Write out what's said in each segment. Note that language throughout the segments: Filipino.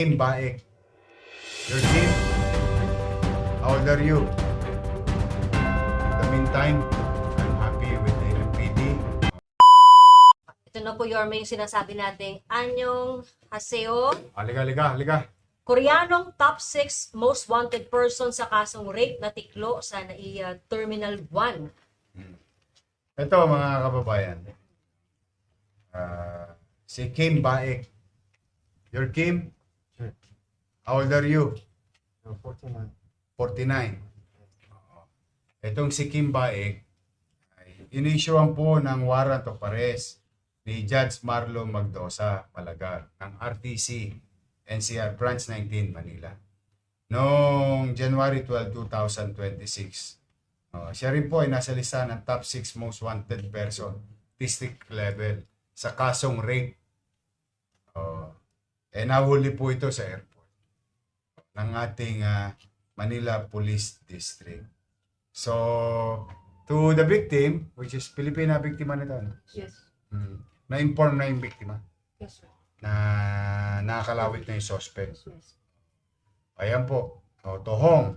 Kim Baek. Your team? How old are you? In the meantime, I'm happy with the MPD. Ito na po, Yorme, yung sinasabi nating Anyong Haseo. Halika. Koreanong top 6 most wanted person sa kasong rape na tiklo sa NAIA Terminal 1. Ito mga kababayan. Si Kim Baek. Your Kim? Sure. How old are you? 49. 49. Oo. Itong si Kim Baek, inisyuan po ng warrant of arrest ni Judge Marlon Magdosa Malagar ng RTC NCR Branch 19 Manila. Noong January 12, 2026. Siya rin po ay nasa lista ng top 6 most wanted person, district level, sa kasong rape. Nahuli po ito sa airport ng ating Manila Police District. So, to the victim, which is Pilipina biktima nito, ano? Yes. Na-inform na yung biktima Yes, sir. na nakakalawit na yung suspect. Yes. Ayan po. Tohong.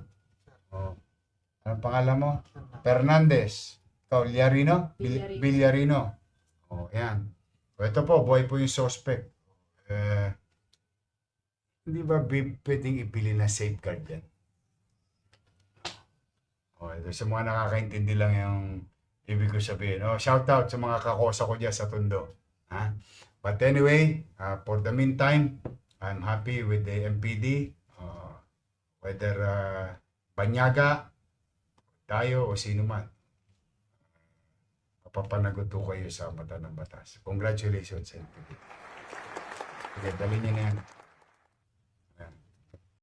Anong pangalan mo? Fernandez. Ikaw, Villarino? Villarino. Villarino. Ayan. Ito po, buhay po yung suspect. Hindi ba pwedeng ibili na safeguard yan? Ito sa mga nakakaintindi lang yung ibig ko sabihin. Shout out sa mga kakosa ko dyan sa Tondo. But anyway, for the meantime, I'm happy with the MPD. Whether Banyaga, tayo o sino man. Papapanagot ko kayo sa mata ng batas. Congratulations, MPD. Sige, dali niyo na yan.